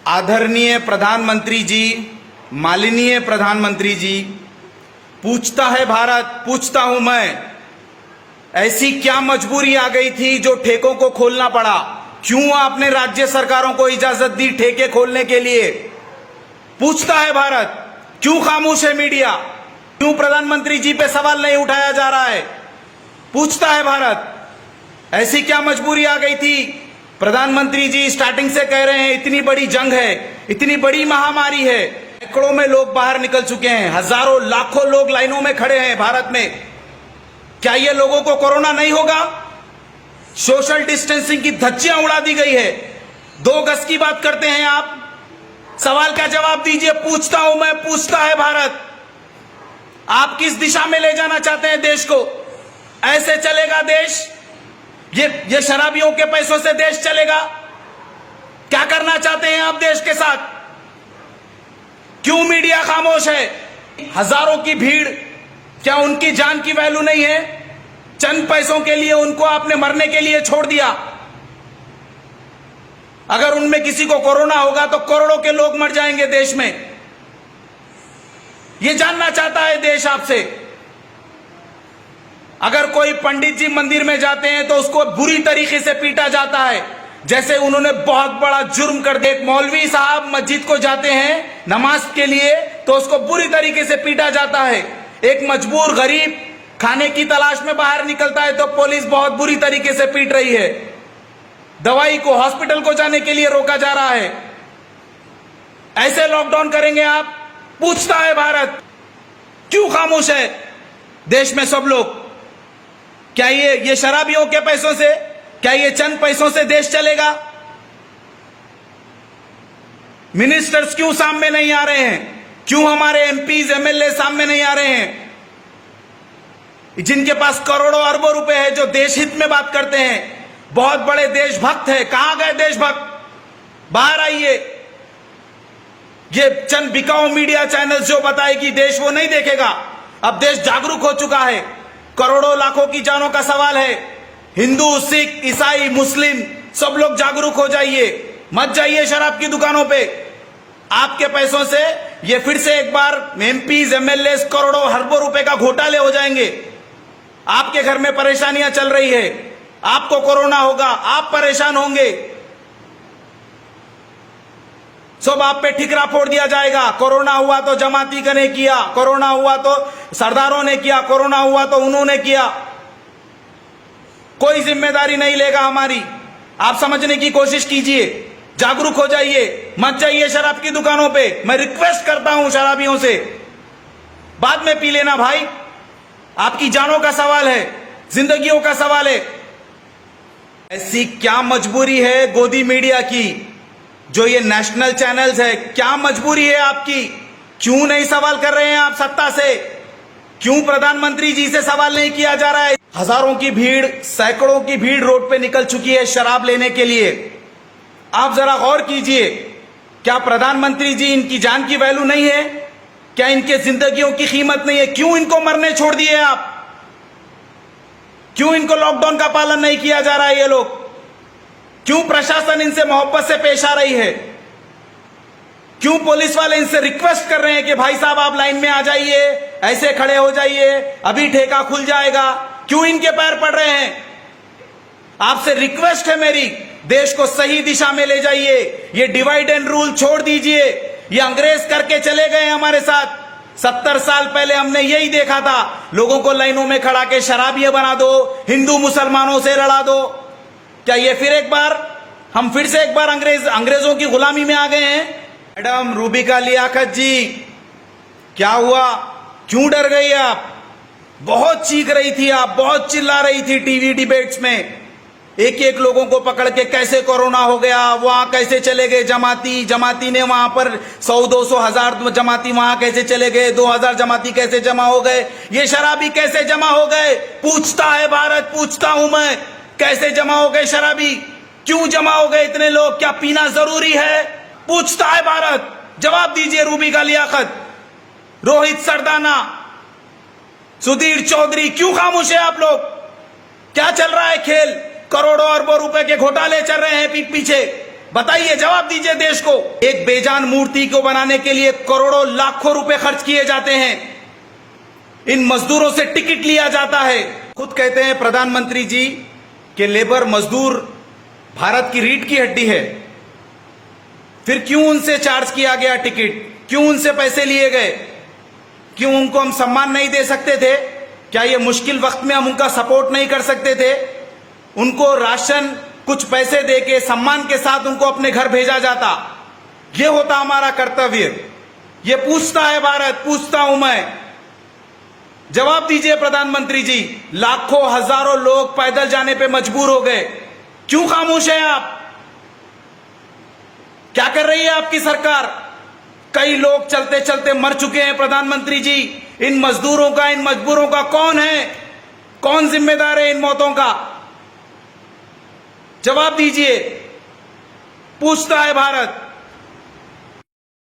आदरणीय प्रधानमंत्री जी, माननीय प्रधानमंत्री जी, पूछता है भारत, पूछता हूं मैं, ऐसी क्या मजबूरी आ गई थी जो ठेकों को खोलना पड़ा? क्यों आपने राज्य सरकारों को इजाजत दी ठेके खोलने के लिए? पूछता है भारत, क्यों खामोश है मीडिया? क्यों प्रधानमंत्री जी पे सवाल नहीं उठाया जा रहा है? पूछता है भारत, ऐसी क्या मजबूरी आ गई थी? प्रधानमंत्री जी स्टार्टिंग से कह रहे हैं इतनी बड़ी जंग है, इतनी बड़ी महामारी है, सैकड़ों में लोग बाहर निकल चुके हैं, हजारों लाखों लोग लाइनों में खड़े हैं भारत में। क्या ये लोगों को कोरोना नहीं होगा? सोशल डिस्टेंसिंग की धज्जियां उड़ा दी गई है। 2 गज की बात करते हैं आप। सवाल का जवाब दीजिए। पूछता हूं मैं, पूछता है भारत, आप किस दिशा में ले जाना चाहते हैं देश को? ऐसे चलेगा देश? ये शराबियों के पैसों से देश चलेगा? क्या करना चाहते हैं आप देश के साथ? क्यों मीडिया खामोश है? हजारों की भीड़, क्या उनकी जान की वैल्यू नहीं है? चंद पैसों के लिए उनको आपने मरने के लिए छोड़ दिया। अगर उनमें किसी को कोरोना होगा तो करोड़ों के लोग मर जाएंगे देश में। यह जानना चाहता है देश आपसे। अगर कोई पंडित जी मंदिर में जाते हैं तो उसको बुरी तरीके से पीटा जाता है, जैसे उन्होंने बहुत बड़ा जुर्म कर दिया। एक मौलवी साहब मस्जिद को जाते हैं नमाज के लिए तो उसको बुरी तरीके से पीटा जाता है। एक मजबूर गरीब खाने की तलाश में बाहर निकलता है तो पुलिस बहुत बुरी तरीके से पीट रही है। दवाई को, हॉस्पिटल को जाने के लिए रोका जा रहा है। ऐसे लॉकडाउन करेंगे आप? पूछता है भारत, क्यों खामोश है देश में सब लोग? क्या ये शराबियों के पैसों से, क्या ये चंद पैसों से देश चलेगा? मिनिस्टर्स क्यों सामने नहीं आ रहे हैं? क्यों हमारे एमपीज एमएलए सामने नहीं आ रहे हैं? जिनके पास करोड़ों अरबों रुपए है, जो देश हित में बात करते हैं, बहुत बड़े देशभक्त है। कहां गए देशभक्त? बाहर आइए। ये चंद बिकाऊ मीडिया चैनल जो बताए कि देश वो नहीं देखेगा। अब देश जागरूक हो चुका है। करोड़ों लाखों की जानों का सवाल है। हिंदू, सिख, ईसाई, मुस्लिम सब लोग जागरूक हो जाइए। मत जाइए शराब की दुकानों पे। आपके पैसों से ये फिर से एक बार एमपीज एमएलए करोड़ों अरबों रुपए का घोटाले हो जाएंगे। आपके घर में परेशानियां चल रही है, आपको कोरोना होगा, आप परेशान होंगे, सब आप पे ठिकरा फोड़ दिया जाएगा। कोरोना हुआ तो जमाती का ने किया, कोरोना हुआ तो सरदारों ने किया, कोरोना हुआ तो उन्होंने किया। कोई जिम्मेदारी नहीं लेगा हमारी। आप समझने की कोशिश कीजिए, जागरूक हो जाइए। मत जाइए शराब की दुकानों पे। मैं रिक्वेस्ट करता हूं शराबियों से, बाद में पी लेना भाई। आपकी जानों का सवाल है, जिंदगियों का सवाल है। ऐसी क्या मजबूरी है गोदी मीडिया की, जो ये नेशनल चैनल्स है, क्या मजबूरी है आपकी? क्यों नहीं सवाल कर रहे हैं आप सत्ता से? क्यों प्रधानमंत्री जी से सवाल नहीं किया जा रहा है? हजारों की भीड़, सैकड़ों की भीड़ रोड पे निकल चुकी है शराब लेने के लिए। आप जरा गौर कीजिए, क्या प्रधानमंत्री जी, इनकी जान की वैल्यू नहीं है? क्या इनके जिंदगियों की कीमत नहीं है? क्यों इनको मरने छोड़ दिए आप? क्यों इनको लॉकडाउन का पालन नहीं किया जा रहा है? ये लोग क्यों, प्रशासन इनसे मोहब्बत से पेश आ रही है? क्यों पुलिस वाले इनसे रिक्वेस्ट कर रहे हैं कि भाई साहब आप लाइन में आ जाइए, ऐसे खड़े हो जाइए, अभी ठेका खुल जाएगा? क्यों इनके पैर पड़ रहे हैं? आपसे रिक्वेस्ट है मेरी, देश को सही दिशा में ले जाइए। ये डिवाइड एंड रूल छोड़ दीजिए। ये अंग्रेज करके चले गए हमारे साथ। 70 साल पहले हमने यही देखा था, लोगों को लाइनों में खड़ा के शराबिये बना दो, हिंदू मुसलमानों से लड़ा दो। क्या ये फिर एक बार, हम फिर से एक बार अंग्रेजों की गुलामी में आ गए हैं? मैडम रूबिका लियाकत जी, क्या हुआ? क्यों डर गई आप? बहुत चीख रही थी आप, बहुत चिल्ला रही थी टीवी डिबेट्स में। एक एक लोगों को पकड़ के कैसे कोरोना हो गया, वहां कैसे चले गए जमाती ने, वहां पर 100-200 हजार जमाती वहां कैसे चले गए, 2000 जमाती कैसे जमा हो गए, ये शराबी कैसे जमा हो गए? पूछता है भारत, पूछता हूं मैं, कैसे जमा हो गए शराबी? क्यों जमा हो गए इतने लोग? क्या पीना जरूरी है? पूछता है भारत, जवाब दीजिए। रूबिका लियाकत, रोहित सरदाना, सुधीर चौधरी, क्यों खामोश है आप लोग? क्या चल रहा है खेल? करोड़ों अरबों रुपए के घोटाले चल रहे हैं पीठ पीछे। बताइए, जवाब दीजिए देश को। एक बेजान मूर्ति को बनाने के लिए करोड़ों लाखों रुपए खर्च किए जाते हैं, इन मजदूरों से टिकट लिया जाता है। खुद कहते हैं प्रधानमंत्री जी कि लेबर मजदूर भारत की रीढ़ की हड्डी है, फिर क्यों उनसे चार्ज किया गया टिकट, क्यों उनसे पैसे लिए गए, क्यों उनको हम सम्मान नहीं दे सकते थे? क्या ये मुश्किल वक्त में हम उनका सपोर्ट नहीं कर सकते थे? उनको राशन कुछ पैसे देके सम्मान के साथ उनको अपने घर भेजा जाता। ये होता हमारा कर्तव्य। ये पूछता है भारत, पूछता हूं मैं। जवाब दीजिए प्रधानमंत्री जी। लाखों हजारों लोग पैदल जाने पे मजबूर हो गए, क्यों खामोश है आप? क्या कर रही है आपकी सरकार? कई लोग चलते चलते मर चुके हैं प्रधानमंत्री जी। इन मजदूरों का, इन मजबूरों का कौन है, कौन जिम्मेदार है इन मौतों का? जवाब दीजिए, पूछता है भारत।